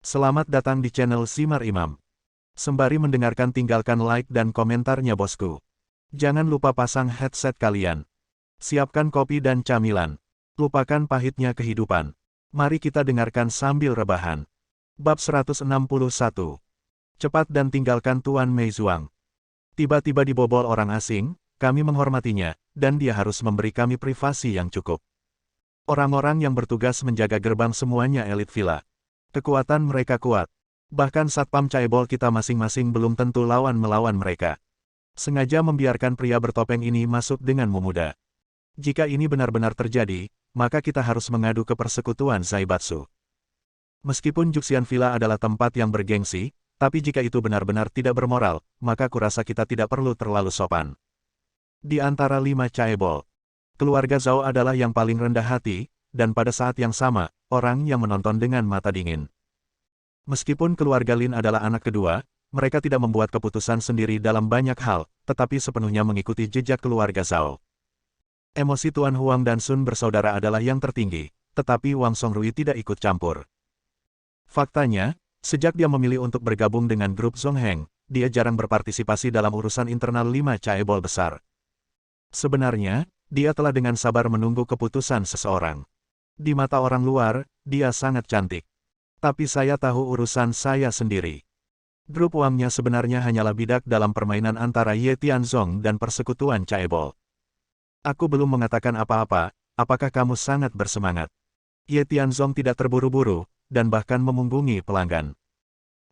Selamat datang di channel Simar Imam. Sembari mendengarkan tinggalkan like dan komentarnya bosku. Jangan lupa pasang headset kalian. Siapkan kopi dan camilan. Lupakan pahitnya kehidupan. Mari kita dengarkan sambil rebahan. Bab 161. Cepat dan tinggalkan Tuan Meizuang. Tiba-tiba dibobol orang asing, kami menghormatinya, dan dia harus memberi kami privasi yang cukup. Orang-orang yang bertugas menjaga gerbang semuanya elit villa. Kekuatan mereka kuat. Bahkan satpam caebol kita masing-masing belum tentu lawan melawan mereka. Sengaja membiarkan pria bertopeng ini masuk dengan memudah. Jika ini benar-benar terjadi, maka kita harus mengadu ke persekutuan Zaibatsu. Meskipun Juxian Villa adalah tempat yang bergengsi, tapi jika itu benar-benar tidak bermoral, maka kurasa kita tidak perlu terlalu sopan. Di antara 5 caebol, keluarga Zhao adalah yang paling rendah hati, dan pada saat yang sama, orang yang menonton dengan mata dingin. Meskipun keluarga Lin adalah anak kedua, mereka tidak membuat keputusan sendiri dalam banyak hal, tetapi sepenuhnya mengikuti jejak keluarga Zhao. Emosi Tuan Huang dan Sun bersaudara adalah yang tertinggi, tetapi Wang Songrui tidak ikut campur. Faktanya, sejak dia memilih untuk bergabung dengan grup Zongheng, dia jarang berpartisipasi dalam urusan internal 5 caebol besar. Sebenarnya, dia telah dengan sabar menunggu keputusan seseorang. Di mata orang luar, dia sangat cantik. Tapi saya tahu urusan saya sendiri. Grup Wangnya sebenarnya hanyalah bidak dalam permainan antara Ye Tianzong dan persekutuan caebol. Aku belum mengatakan apa-apa, apakah kamu sangat bersemangat? Ye Tianzong tidak terburu-buru, dan bahkan memunggungi pelanggan.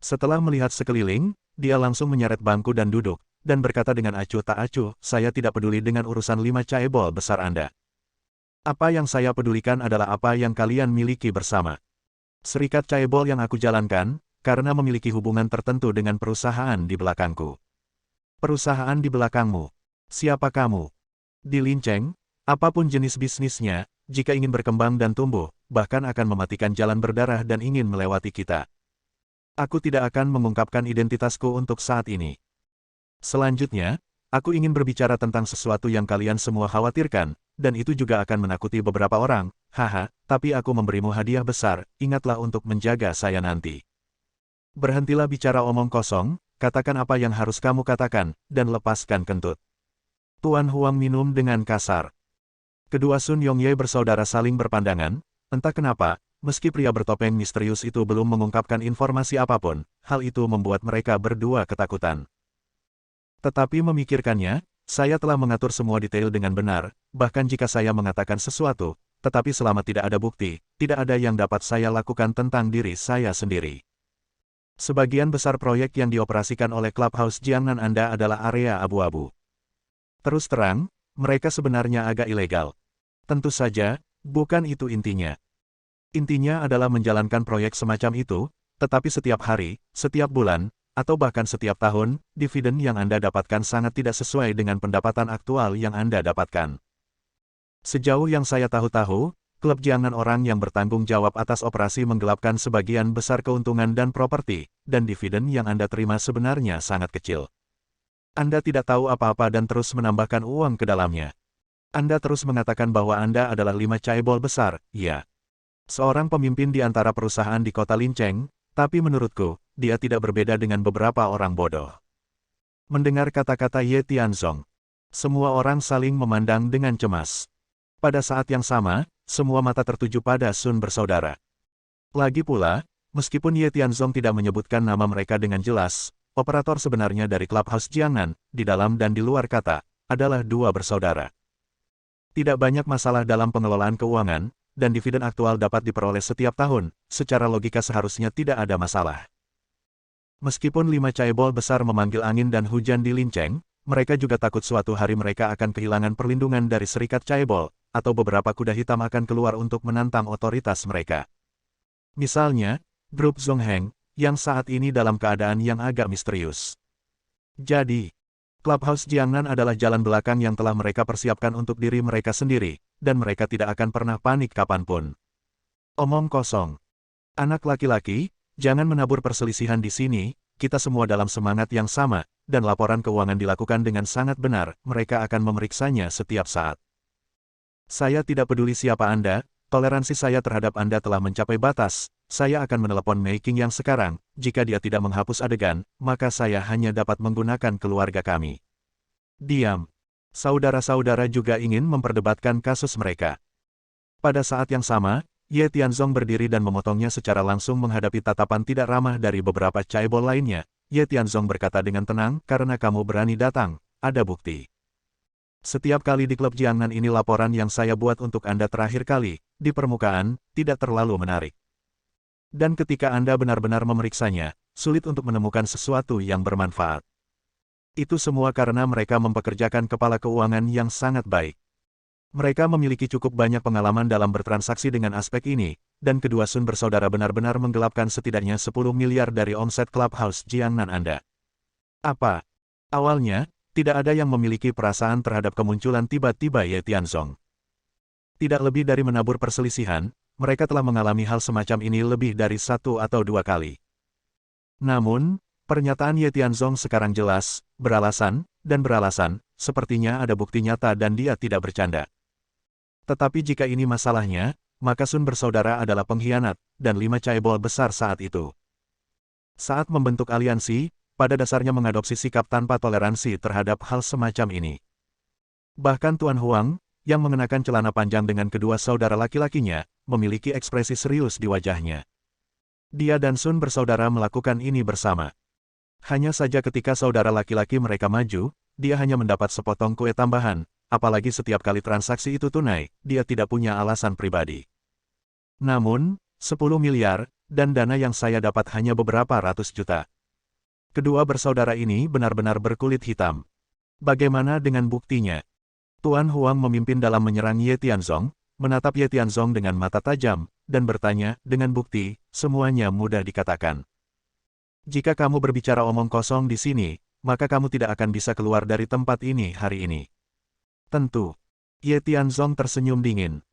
Setelah melihat sekeliling, dia langsung menyeret bangku dan duduk, dan berkata dengan acuh tak acuh, saya tidak peduli dengan urusan 5 caebol besar Anda. Apa yang saya pedulikan adalah apa yang kalian miliki bersama. Serikat caebol yang aku jalankan, karena memiliki hubungan tertentu dengan perusahaan di belakangku. Perusahaan di belakangmu. Siapa kamu? Di Linceng, apapun jenis bisnisnya, jika ingin berkembang dan tumbuh, bahkan akan mematikan jalan berdarah dan ingin melewati kita. Aku tidak akan mengungkapkan identitasku untuk saat ini. Selanjutnya, aku ingin berbicara tentang sesuatu yang kalian semua khawatirkan, dan itu juga akan menakuti beberapa orang, haha, tapi aku memberimu hadiah besar, ingatlah untuk menjaga saya nanti. Berhentilah bicara omong kosong, katakan apa yang harus kamu katakan, dan lepaskan kentut. Tuan Huang minum dengan kasar. Kedua Sun Yongye bersaudara saling berpandangan, entah kenapa, meski pria bertopeng misterius itu belum mengungkapkan informasi apapun, hal itu membuat mereka berdua ketakutan. Tetapi memikirkannya, saya telah mengatur semua detail dengan benar, bahkan jika saya mengatakan sesuatu, tetapi selama tidak ada bukti, tidak ada yang dapat saya lakukan tentang diri saya sendiri. Sebagian besar proyek yang dioperasikan oleh Clubhouse Jiangnan Anda adalah area abu-abu. Terus terang, mereka sebenarnya agak ilegal. Tentu saja, bukan itu intinya. Intinya adalah menjalankan proyek semacam itu, tetapi setiap hari, setiap bulan, atau bahkan setiap tahun, dividen yang Anda dapatkan sangat tidak sesuai dengan pendapatan aktual yang Anda dapatkan. Sejauh yang saya tahu, klub Jiangnan orang yang bertanggung jawab atas operasi menggelapkan sebagian besar keuntungan dan properti, dan dividen yang Anda terima sebenarnya sangat kecil. Anda tidak tahu apa-apa dan terus menambahkan uang ke dalamnya. Anda terus mengatakan bahwa Anda adalah 5 caebol besar, ya. Seorang pemimpin di antara perusahaan di kota Linceng, tapi menurutku, dia tidak berbeda dengan beberapa orang bodoh. Mendengar kata-kata Ye Tianzong, semua orang saling memandang dengan cemas. Pada saat yang sama, semua mata tertuju pada Sun bersaudara. Lagi pula, meskipun Ye Tianzong tidak menyebutkan nama mereka dengan jelas, operator sebenarnya dari Clubhouse Jiangnan, di dalam dan di luar kata, adalah 2 bersaudara. Tidak banyak masalah dalam pengelolaan keuangan, dan dividen aktual dapat diperoleh setiap tahun, secara logika seharusnya tidak ada masalah. Meskipun 5 caebol besar memanggil angin dan hujan di Linceng, mereka juga takut suatu hari mereka akan kehilangan perlindungan dari serikat caebol, atau beberapa kuda hitam akan keluar untuk menantang otoritas mereka. Misalnya, grup Zongheng, yang saat ini dalam keadaan yang agak misterius. Jadi, Clubhouse Jiangnan adalah jalan belakang yang telah mereka persiapkan untuk diri mereka sendiri, dan mereka tidak akan pernah panik kapanpun. Omong kosong. Anak laki-laki, jangan menabur perselisihan di sini, kita semua dalam semangat yang sama, dan laporan keuangan dilakukan dengan sangat benar, mereka akan memeriksanya setiap saat. Saya tidak peduli siapa Anda, toleransi saya terhadap Anda telah mencapai batas, saya akan menelepon Mei Qing yang sekarang, jika dia tidak menghapus adegan, maka saya hanya dapat menggunakan keluarga kami. Diam. Saudara-saudara juga ingin memperdebatkan kasus mereka. Pada saat yang sama, Ye Tianzong berdiri dan memotongnya secara langsung menghadapi tatapan tidak ramah dari beberapa caebol lainnya. Ye Tianzong berkata dengan tenang, karena kamu berani datang, ada bukti. Setiap kali di klub Jiangnan ini laporan yang saya buat untuk Anda terakhir kali, di permukaan, tidak terlalu menarik. Dan ketika Anda benar-benar memeriksanya, sulit untuk menemukan sesuatu yang bermanfaat. Itu semua karena mereka mempekerjakan kepala keuangan yang sangat baik. Mereka memiliki cukup banyak pengalaman dalam bertransaksi dengan aspek ini, dan kedua Sun bersaudara benar-benar menggelapkan setidaknya 10 miliar dari omset Clubhouse Jiangnan Anda. Apa? Awalnya, tidak ada yang memiliki perasaan terhadap kemunculan tiba-tiba Ye Tianzong. Tidak lebih dari menabur perselisihan, mereka telah mengalami hal semacam ini lebih dari 1 atau 2 kali. Namun, pernyataan Ye Tianzong sekarang jelas, beralasan, sepertinya ada bukti nyata dan dia tidak bercanda. Tetapi jika ini masalahnya, maka Sun bersaudara adalah pengkhianat, dan 5 caebol besar saat itu. Saat membentuk aliansi, pada dasarnya mengadopsi sikap tanpa toleransi terhadap hal semacam ini. Bahkan Tuan Huang, yang mengenakan celana panjang dengan kedua saudara laki-lakinya, memiliki ekspresi serius di wajahnya. Dia dan Sun bersaudara melakukan ini bersama. Hanya saja ketika saudara laki-laki mereka maju, dia hanya mendapat sepotong kue tambahan, apalagi setiap kali transaksi itu tunai, dia tidak punya alasan pribadi. Namun, 10 miliar, dan dana yang saya dapat hanya beberapa ratus juta. Kedua bersaudara ini benar-benar berkulit hitam. Bagaimana dengan buktinya? Tuan Huang memimpin dalam menyerang Ye Tianzong, menatap Ye Tianzong dengan mata tajam, dan bertanya, dengan bukti, semuanya mudah dikatakan. Jika kamu berbicara omong kosong di sini, maka kamu tidak akan bisa keluar dari tempat ini hari ini. Tentu. Ye Tianzong tersenyum dingin.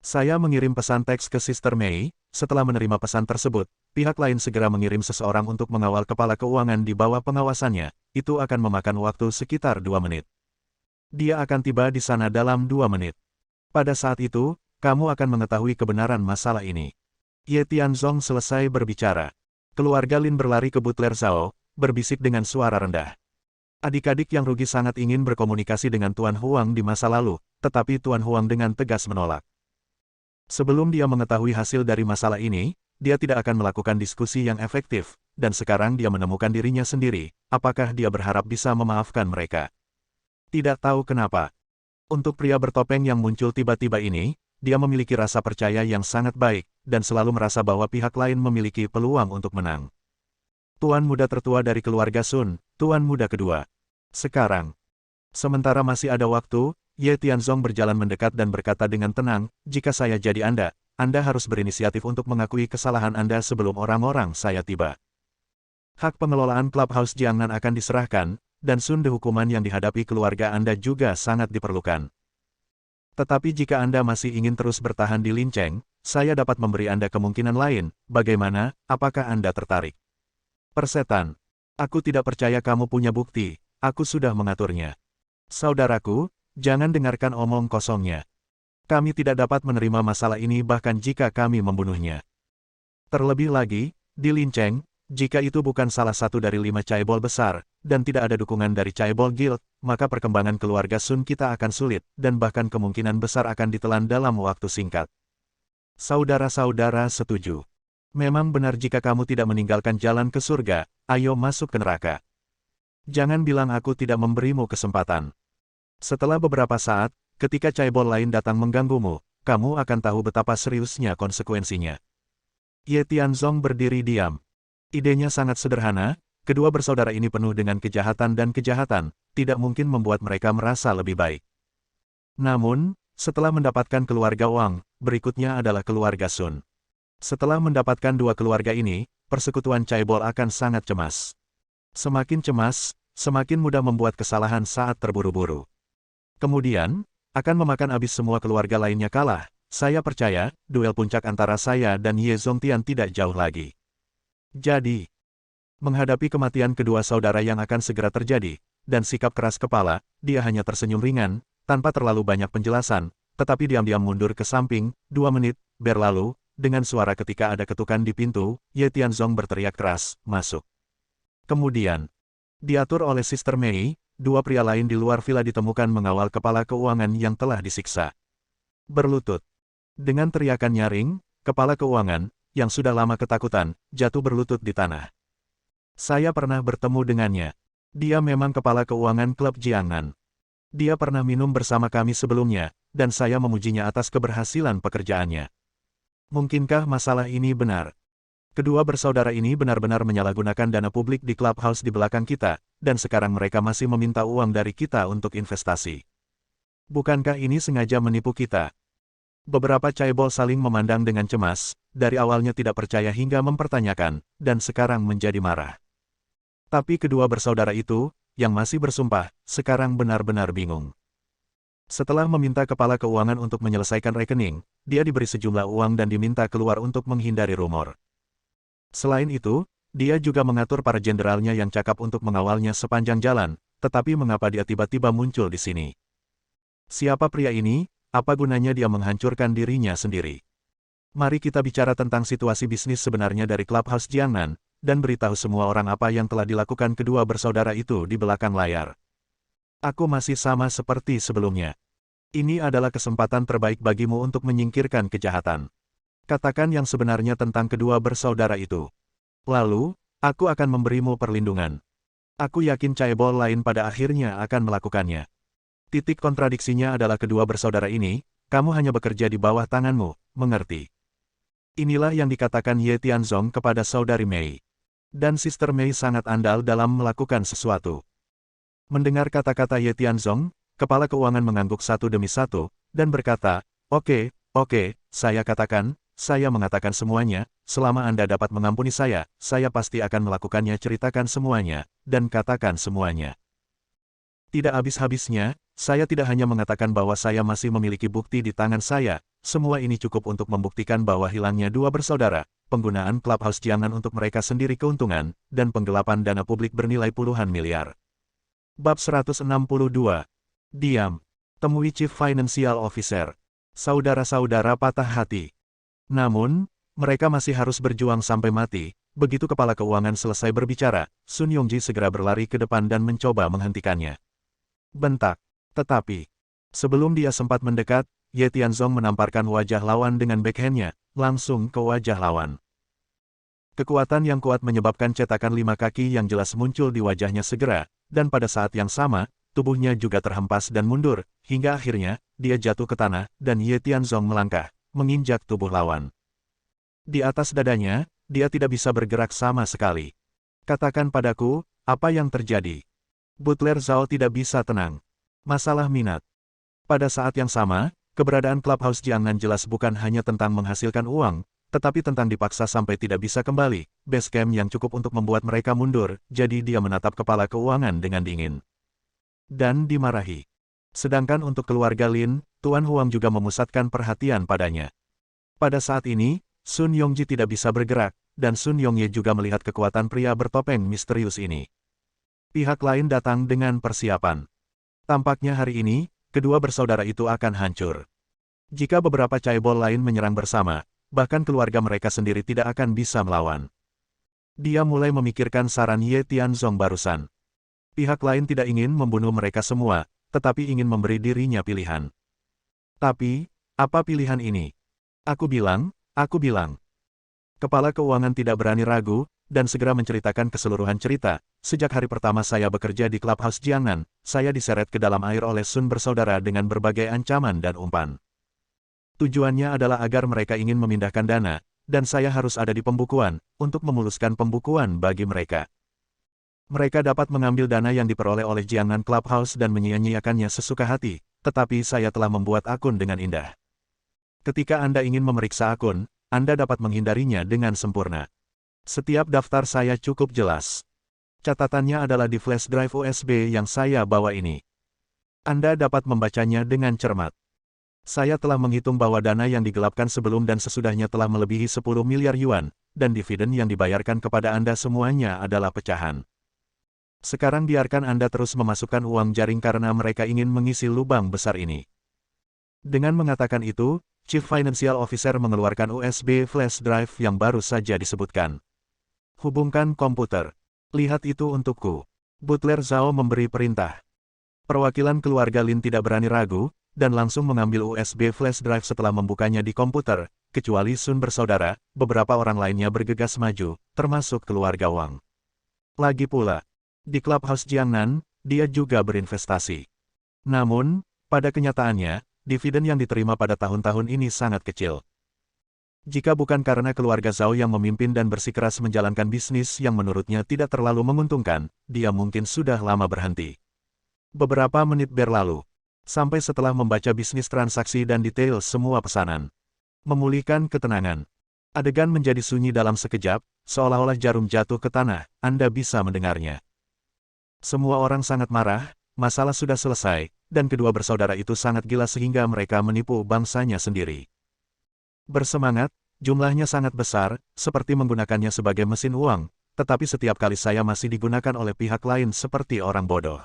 Saya mengirim pesan teks ke Sister Mei, setelah menerima pesan tersebut, pihak lain segera mengirim seseorang untuk mengawal kepala keuangan di bawah pengawasannya, itu akan memakan waktu sekitar 2 menit. Dia akan tiba di sana dalam 2 menit. Pada saat itu, kamu akan mengetahui kebenaran masalah ini. Ye Tianzong selesai berbicara. Keluarga Lin berlari ke Butler Zhao, berbisik dengan suara rendah. Adik-adik yang rugi sangat ingin berkomunikasi dengan Tuan Huang di masa lalu, tetapi Tuan Huang dengan tegas menolak. Sebelum dia mengetahui hasil dari masalah ini, dia tidak akan melakukan diskusi yang efektif, dan sekarang dia menemukan dirinya sendiri, apakah dia berharap bisa memaafkan mereka. Tidak tahu kenapa. Untuk pria bertopeng yang muncul tiba-tiba ini, dia memiliki rasa percaya yang sangat baik, dan selalu merasa bahwa pihak lain memiliki peluang untuk menang. Tuan muda tertua dari keluarga Sun, Tuan muda kedua. Sekarang. Sementara masih ada waktu, Ye Tianzong berjalan mendekat dan berkata dengan tenang, jika saya jadi Anda harus berinisiatif untuk mengakui kesalahan Anda sebelum orang-orang saya tiba. Hak pengelolaan Clubhouse Jiangnan akan diserahkan, dan Sun de hukuman yang dihadapi keluarga Anda juga sangat diperlukan. Tetapi jika Anda masih ingin terus bertahan di Lincheng, saya dapat memberi Anda kemungkinan lain, bagaimana, apakah Anda tertarik? Persetan. Aku tidak percaya kamu punya bukti, aku sudah mengaturnya. Saudaraku, jangan dengarkan omong kosongnya. Kami tidak dapat menerima masalah ini bahkan jika kami membunuhnya. Terlebih lagi, di Lincheng, jika itu bukan salah satu dari 5 caebol besar, dan tidak ada dukungan dari caebol guild, maka perkembangan keluarga Sun kita akan sulit, dan bahkan kemungkinan besar akan ditelan dalam waktu singkat. Saudara-saudara setuju. Memang benar jika kamu tidak meninggalkan jalan ke surga, ayo masuk ke neraka. Jangan bilang aku tidak memberimu kesempatan. Setelah beberapa saat, ketika caebol lain datang mengganggumu, kamu akan tahu betapa seriusnya konsekuensinya. Ye Tianzong berdiri diam. Idenya sangat sederhana, kedua bersaudara ini penuh dengan kejahatan dan kejahatan, tidak mungkin membuat mereka merasa lebih baik. Namun, setelah mendapatkan keluarga Wang, berikutnya adalah keluarga Sun. Setelah mendapatkan dua keluarga ini, persekutuan caebol akan sangat cemas. Semakin cemas, semakin mudah membuat kesalahan saat terburu-buru. Kemudian, akan memakan habis semua keluarga lainnya kalah. Saya percaya, duel puncak antara saya dan Ye Zongtian tidak jauh lagi. Jadi, menghadapi kematian kedua saudara yang akan segera terjadi, dan sikap keras kepala, dia hanya tersenyum ringan, tanpa terlalu banyak penjelasan, tetapi diam-diam mundur ke samping. 2 menit berlalu, dengan suara ketika ada ketukan di pintu, Ye Tianzong berteriak keras, "Masuk." Kemudian, diatur oleh Sister Mei, dua pria lain di luar villa ditemukan mengawal kepala keuangan yang telah disiksa. Berlutut. Dengan teriakan nyaring, kepala keuangan, yang sudah lama ketakutan, jatuh berlutut di tanah. Saya pernah bertemu dengannya. Dia memang kepala keuangan klub Jiangnan. Dia pernah minum bersama kami sebelumnya, dan saya memujinya atas keberhasilan pekerjaannya. Mungkinkah masalah ini benar? Kedua bersaudara ini benar-benar menyalahgunakan dana publik di clubhouse di belakang kita, dan sekarang mereka masih meminta uang dari kita untuk investasi. Bukankah ini sengaja menipu kita? Beberapa caibol saling memandang dengan cemas, dari awalnya tidak percaya hingga mempertanyakan, dan sekarang menjadi marah. Tapi kedua bersaudara itu, yang masih bersumpah, sekarang benar-benar bingung. Setelah meminta kepala keuangan untuk menyelesaikan rekening, dia diberi sejumlah uang dan diminta keluar untuk menghindari rumor. Selain itu, dia juga mengatur para jenderalnya yang cakap untuk mengawalnya sepanjang jalan, tetapi mengapa dia tiba-tiba muncul di sini? Siapa pria ini? Apa gunanya dia menghancurkan dirinya sendiri? Mari kita bicara tentang situasi bisnis sebenarnya dari Clubhouse Jiangnan, dan beritahu semua orang apa yang telah dilakukan kedua bersaudara itu di belakang layar. Aku masih sama seperti sebelumnya. Ini adalah kesempatan terbaik bagimu untuk menyingkirkan kejahatan. Katakan yang sebenarnya tentang kedua bersaudara itu. Lalu, aku akan memberimu perlindungan. Aku yakin caibol lain pada akhirnya akan melakukannya. Titik kontradiksinya adalah kedua bersaudara ini, kamu hanya bekerja di bawah tanganmu, mengerti? Inilah yang dikatakan Ye Tianzong kepada saudari Mei. Dan Sister Mei sangat andal dalam melakukan sesuatu. Mendengar kata-kata Ye Tianzong, kepala keuangan mengangguk satu demi satu, dan berkata, Oke, saya katakan, saya mengatakan semuanya, selama Anda dapat mengampuni saya pasti akan melakukannya. Ceritakan semuanya, dan katakan semuanya. Tidak habis-habisnya, saya tidak hanya mengatakan bahwa saya masih memiliki bukti di tangan saya, semua ini cukup untuk membuktikan bahwa hilangnya dua bersaudara, penggunaan Clubhouse Jiangnan untuk mereka sendiri keuntungan, dan penggelapan dana publik bernilai puluhan miliar. Bab 162. Diam. Temui Chief Financial Officer. Saudara-saudara patah hati. Namun, mereka masih harus berjuang sampai mati. Begitu kepala keuangan selesai berbicara, Sun Yongji segera berlari ke depan dan mencoba menghentikannya. Bentak. Tetapi, sebelum dia sempat mendekat, Ye Tianzong menamparkan wajah lawan dengan backhandnya, langsung ke wajah lawan. Kekuatan yang kuat menyebabkan cetakan 5 kaki yang jelas muncul di wajahnya segera, dan pada saat yang sama, tubuhnya juga terhempas dan mundur, hingga akhirnya, dia jatuh ke tanah, dan Ye Tianzong melangkah, menginjak tubuh lawan. Di atas dadanya, dia tidak bisa bergerak sama sekali. Katakan padaku, apa yang terjadi? Butler Zhao tidak bisa tenang. Masalah minat. Pada saat yang sama, keberadaan Clubhouse Jiangnan jelas bukan hanya tentang menghasilkan uang, tetapi tentang dipaksa sampai tidak bisa kembali, base camp yang cukup untuk membuat mereka mundur, jadi dia menatap kepala keuangan dengan dingin. Dan dimarahi. Sedangkan untuk keluarga Lin, Tuan Huang juga memusatkan perhatian padanya. Pada saat ini, Sun Yongji tidak bisa bergerak, dan Sun Yongye juga melihat kekuatan pria bertopeng misterius ini. Pihak lain datang dengan persiapan. Tampaknya hari ini, kedua bersaudara itu akan hancur. Jika beberapa caibol lain menyerang bersama, bahkan keluarga mereka sendiri tidak akan bisa melawan. Dia mulai memikirkan saran Ye Tianzong barusan. Pihak lain tidak ingin membunuh mereka semua, tetapi ingin memberi dirinya pilihan. Tapi, apa pilihan ini? Aku bilang. Kepala keuangan tidak berani ragu, dan segera menceritakan keseluruhan cerita. Sejak hari pertama saya bekerja di Clubhouse Jiangnan, saya diseret ke dalam air oleh Sun bersaudara dengan berbagai ancaman dan umpan. Tujuannya adalah agar mereka ingin memindahkan dana, dan saya harus ada di pembukuan, untuk memuluskan pembukuan bagi mereka. Mereka dapat mengambil dana yang diperoleh oleh Jiangnan Clubhouse dan menyia-nyiakannya sesuka hati, tetapi saya telah membuat akun dengan indah. Ketika Anda ingin memeriksa akun, Anda dapat menghindarinya dengan sempurna. Setiap daftar saya cukup jelas. Catatannya adalah di flash drive USB yang saya bawa ini. Anda dapat membacanya dengan cermat. Saya telah menghitung bahwa dana yang digelapkan sebelum dan sesudahnya telah melebihi 10 miliar yuan, dan dividen yang dibayarkan kepada Anda semuanya adalah pecahan. Sekarang biarkan Anda terus memasukkan uang jaring karena mereka ingin mengisi lubang besar ini. Dengan mengatakan itu, Chief Financial Officer mengeluarkan USB flash drive yang baru saja disebutkan. Hubungkan komputer. Lihat itu untukku. Butler Zhao memberi perintah. Perwakilan keluarga Lin tidak berani ragu, dan langsung mengambil USB flash drive setelah membukanya di komputer, kecuali Sun bersaudara, beberapa orang lainnya bergegas maju, termasuk keluarga Wang. Lagi pula, di Clubhouse Jiangnan, dia juga berinvestasi. Namun, pada kenyataannya, dividen yang diterima pada tahun-tahun ini sangat kecil. Jika bukan karena keluarga Zhao yang memimpin dan bersikeras menjalankan bisnis yang menurutnya tidak terlalu menguntungkan, dia mungkin sudah lama berhenti. Beberapa menit berlalu, sampai setelah membaca bisnis transaksi dan detail semua pesanan. Memulihkan ketenangan. Adegan menjadi sunyi dalam sekejap, seolah-olah jarum jatuh ke tanah, Anda bisa mendengarnya. Semua orang sangat marah, masalah sudah selesai, dan kedua bersaudara itu sangat gila sehingga mereka menipu bangsanya sendiri. Bersemangat, jumlahnya sangat besar, seperti menggunakannya sebagai mesin uang, tetapi setiap kali saya masih digunakan oleh pihak lain seperti orang bodoh.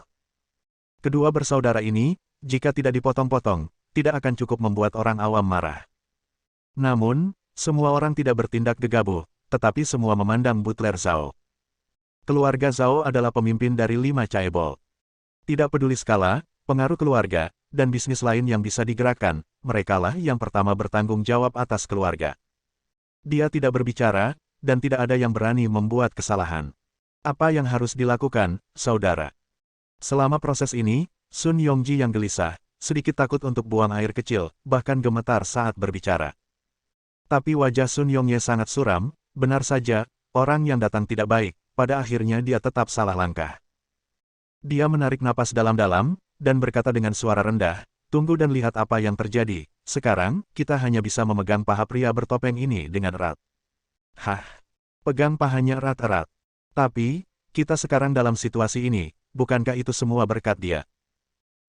Kedua bersaudara ini, jika tidak dipotong-potong, tidak akan cukup membuat orang awam marah. Namun, semua orang tidak bertindak gegabah, tetapi semua memandang Butler Zhao. Keluarga Zhao adalah pemimpin dari 5 chaebol. Tidak peduli skala, pengaruh keluarga, dan bisnis lain yang bisa digerakkan, merekalah yang pertama bertanggung jawab atas keluarga. Dia tidak berbicara, dan tidak ada yang berani membuat kesalahan. Apa yang harus dilakukan, saudara? Selama proses ini, Sun Yongji yang gelisah, sedikit takut untuk buang air kecil, bahkan gemetar saat berbicara. Tapi wajah Sun Yongye sangat suram, benar saja, orang yang datang tidak baik, pada akhirnya dia tetap salah langkah. Dia menarik napas dalam-dalam, dan berkata dengan suara rendah, tunggu dan lihat apa yang terjadi, sekarang, kita hanya bisa memegang paha pria bertopeng ini dengan erat. Hah? Pegang pahanya erat-erat. Tapi, kita sekarang dalam situasi ini, bukankah itu semua berkat dia?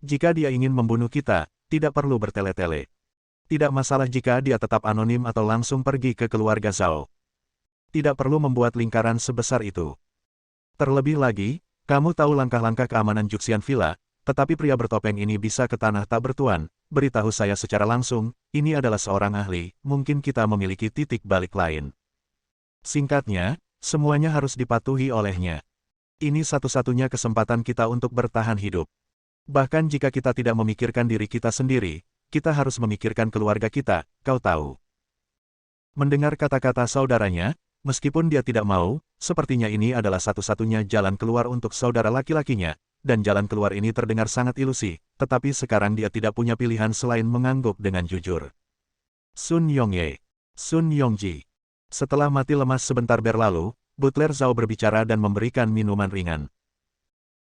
Jika dia ingin membunuh kita, tidak perlu bertele-tele. Tidak masalah jika dia tetap anonim atau langsung pergi ke keluarga Zhao. Tidak perlu membuat lingkaran sebesar itu. Terlebih lagi, kamu tahu langkah-langkah keamanan Juxian Villa, tetapi pria bertopeng ini bisa ke tanah tak bertuan, beritahu saya secara langsung, ini adalah seorang ahli, mungkin kita memiliki titik balik lain. Singkatnya, semuanya harus dipatuhi olehnya. Ini satu-satunya kesempatan kita untuk bertahan hidup. Bahkan jika kita tidak memikirkan diri kita sendiri, kita harus memikirkan keluarga kita, kau tahu. Mendengar kata-kata saudaranya, meskipun dia tidak mau, sepertinya ini adalah satu-satunya jalan keluar untuk saudara laki-lakinya, dan jalan keluar ini terdengar sangat ilusi, tetapi sekarang dia tidak punya pilihan selain mengangguk dengan jujur. Sun Yongye. Sun Yongji. Setelah mati lemas sebentar berlalu, Butler Zhao berbicara dan memberikan minuman ringan.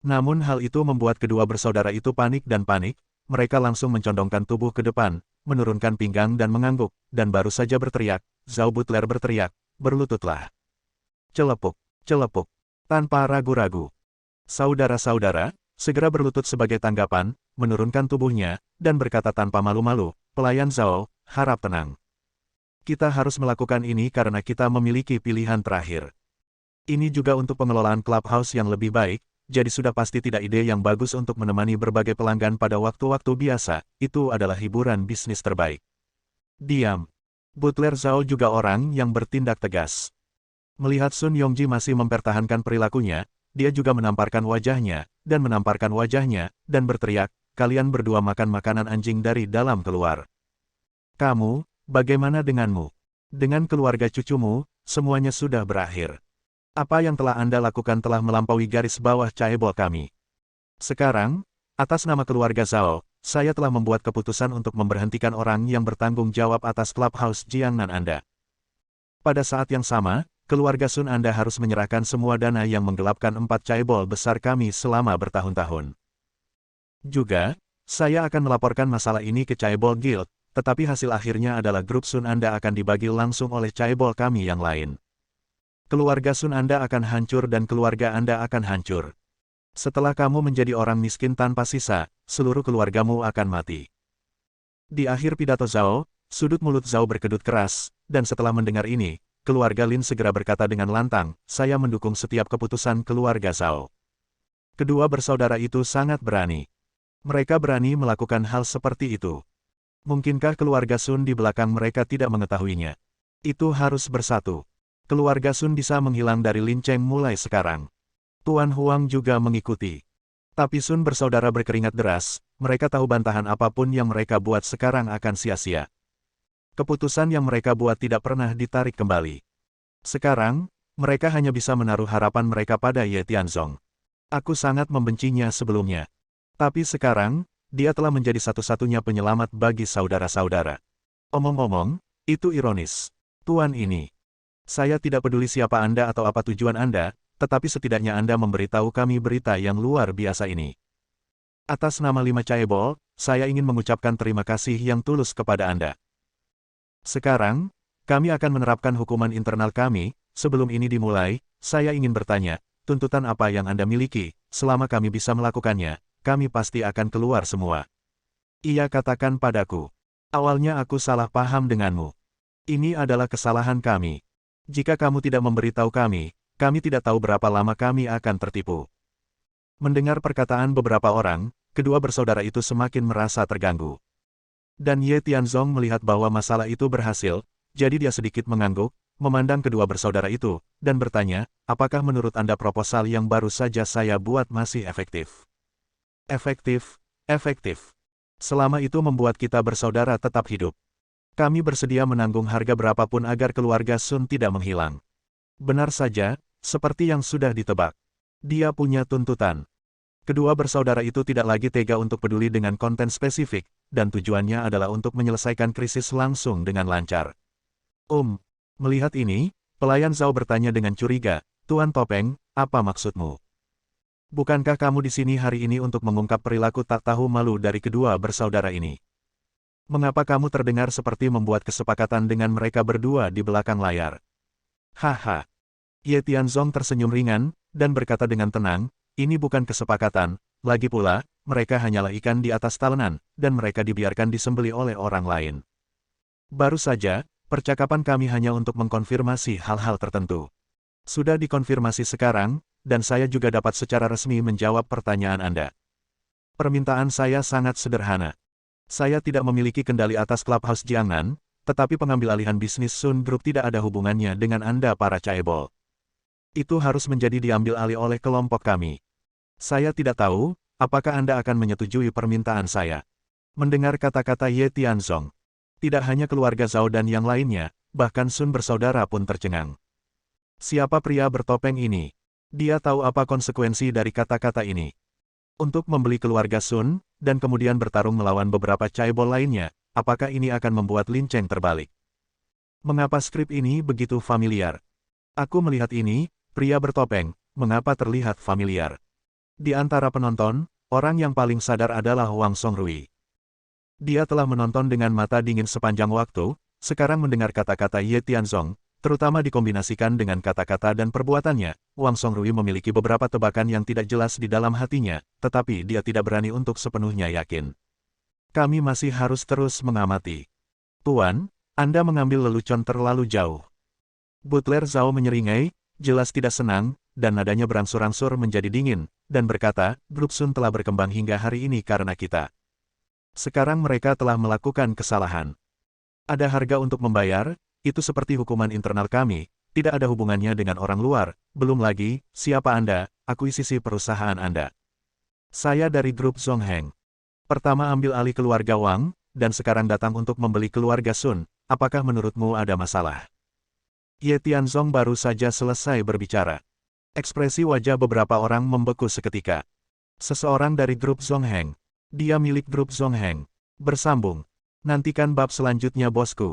Namun hal itu membuat kedua bersaudara itu panik, mereka langsung mencondongkan tubuh ke depan, menurunkan pinggang dan mengangguk, dan baru saja berteriak, Zhao Butler berteriak, berlututlah. Celepuk, celepuk, tanpa ragu-ragu. Saudara-saudara, segera berlutut sebagai tanggapan, menurunkan tubuhnya, dan berkata tanpa malu-malu, pelayan Zhao, harap tenang. Kita harus melakukan ini karena kita memiliki pilihan terakhir. Ini juga untuk pengelolaan clubhouse yang lebih baik, jadi sudah pasti tidak ide yang bagus untuk menemani berbagai pelanggan pada waktu-waktu biasa, itu adalah hiburan bisnis terbaik. Diam. Butler Zhao juga orang yang bertindak tegas. Melihat Sun Yongji masih mempertahankan perilakunya, dia juga menamparkan wajahnya, dan berteriak, kalian berdua makan makanan anjing dari dalam keluar. Kamu, bagaimana denganmu? Dengan keluarga cucumu, semuanya sudah berakhir. Apa yang telah Anda lakukan telah melampaui garis bawah chaebol kami. Sekarang, atas nama keluarga Zhao, saya telah membuat keputusan untuk memberhentikan orang yang bertanggung jawab atas clubhouse Jiangnan Anda. Pada saat yang sama, keluarga Sun Anda harus menyerahkan semua dana yang menggelapkan 4 chaebol besar kami selama bertahun-tahun. Juga, saya akan melaporkan masalah ini ke Chaebol Guild, tetapi hasil akhirnya adalah grup Sun Anda akan dibagi langsung oleh chaebol kami yang lain. Keluarga Sun Anda akan hancur dan keluarga Anda akan hancur. Setelah kamu menjadi orang miskin tanpa sisa, seluruh keluargamu akan mati. Di akhir pidato Zhao, sudut mulut Zhao berkedut keras, dan setelah mendengar ini, keluarga Lin segera berkata dengan lantang, saya mendukung setiap keputusan keluarga Zhao. Kedua bersaudara itu sangat berani. Mereka berani melakukan hal seperti itu. Mungkinkah keluarga Sun di belakang mereka tidak mengetahuinya? Itu harus bersatu. Keluarga Sun bisa menghilang dari Lin Cheng mulai sekarang. Tuan Huang juga mengikuti. Tapi Sun bersaudara berkeringat deras, mereka tahu bantahan apapun yang mereka buat sekarang akan sia-sia. Keputusan yang mereka buat tidak pernah ditarik kembali. Sekarang, mereka hanya bisa menaruh harapan mereka pada Ye Tianzong. Aku sangat membencinya sebelumnya. Tapi sekarang, dia telah menjadi satu-satunya penyelamat bagi saudara-saudara. Omong-omong, itu ironis. Tuan ini. Saya tidak peduli siapa Anda atau apa tujuan Anda, tetapi setidaknya Anda memberitahu kami berita yang luar biasa ini. Atas nama 5 Chaebol, saya ingin mengucapkan terima kasih yang tulus kepada Anda. Sekarang, kami akan menerapkan hukuman internal kami. Sebelum ini dimulai, saya ingin bertanya, tuntutan apa yang Anda miliki? Selama kami bisa melakukannya, kami pasti akan keluar semua. Ia katakan padaku. Awalnya aku salah paham denganmu. Ini adalah kesalahan kami. Jika kamu tidak memberitahu kami tidak tahu berapa lama kami akan tertipu. Mendengar perkataan beberapa orang, kedua bersaudara itu semakin merasa terganggu. Dan Ye Tianzong melihat bahwa masalah itu berhasil, jadi dia sedikit mengangguk, memandang kedua bersaudara itu, dan bertanya, apakah menurut Anda proposal yang baru saja saya buat masih efektif? Efektif, efektif. Selama itu membuat kita bersaudara tetap hidup. Kami bersedia menanggung harga berapapun agar keluarga Sun tidak menghilang. Benar saja, seperti yang sudah ditebak. Dia punya tuntutan. Kedua bersaudara itu tidak lagi tega untuk peduli dengan konten spesifik, dan tujuannya adalah untuk menyelesaikan krisis langsung dengan lancar. Melihat ini, pelayan Zhao bertanya dengan curiga, Tuan Topeng, apa maksudmu? Bukankah kamu di sini hari ini untuk mengungkap perilaku tak tahu malu dari kedua bersaudara ini? Mengapa kamu terdengar seperti membuat kesepakatan dengan mereka berdua di belakang layar? Haha. Ye Tianzong tersenyum ringan, dan berkata dengan tenang, ini bukan kesepakatan, lagi pula, mereka hanyalah ikan di atas talenan, dan mereka dibiarkan disembeli oleh orang lain. Baru saja, percakapan kami hanya untuk mengkonfirmasi hal-hal tertentu. Sudah dikonfirmasi sekarang, dan saya juga dapat secara resmi menjawab pertanyaan Anda. Permintaan saya sangat sederhana. Saya tidak memiliki kendali atas Clubhouse Jiangnan, tetapi pengambil alihan bisnis Sun Group tidak ada hubungannya dengan Anda para Chaebol. Itu harus menjadi diambil alih oleh kelompok kami. Saya tidak tahu, apakah Anda akan menyetujui permintaan saya. Mendengar kata-kata Ye Tianzong, tidak hanya keluarga Zhao dan yang lainnya, bahkan Sun bersaudara pun tercengang. Siapa pria bertopeng ini? Dia tahu apa konsekuensi dari kata-kata ini. Untuk membeli keluarga Sun, dan kemudian bertarung melawan beberapa Chaebol lainnya, apakah ini akan membuat Lin Cheng terbalik? Mengapa skrip ini begitu familiar? Aku melihat ini, pria bertopeng, mengapa terlihat familiar? Di antara penonton, orang yang paling sadar adalah Wang Songrui. Dia telah menonton dengan mata dingin sepanjang waktu, sekarang mendengar kata-kata Ye Tianzong, terutama dikombinasikan dengan kata-kata dan perbuatannya, Wang Songrui memiliki beberapa tebakan yang tidak jelas di dalam hatinya, tetapi dia tidak berani untuk sepenuhnya yakin. Kami masih harus terus mengamati. Tuan, Anda mengambil lelucon terlalu jauh. Butler Zhao menyeringai, jelas tidak senang, dan nadanya berangsur-angsur menjadi dingin, dan berkata, Grup Sun telah berkembang hingga hari ini karena kita. Sekarang mereka telah melakukan kesalahan. Ada harga untuk membayar, itu seperti hukuman internal kami, tidak ada hubungannya dengan orang luar, belum lagi, siapa Anda, akuisisi perusahaan Anda. Saya dari Grup Zongheng. Pertama ambil alih keluarga Wang, dan sekarang datang untuk membeli keluarga Sun, apakah menurutmu ada masalah? Ye Tianzong baru saja selesai berbicara. Ekspresi wajah beberapa orang membeku seketika. Seseorang dari Grup Zongheng. Dia milik Grup Zongheng. Bersambung. Nantikan bab selanjutnya bosku.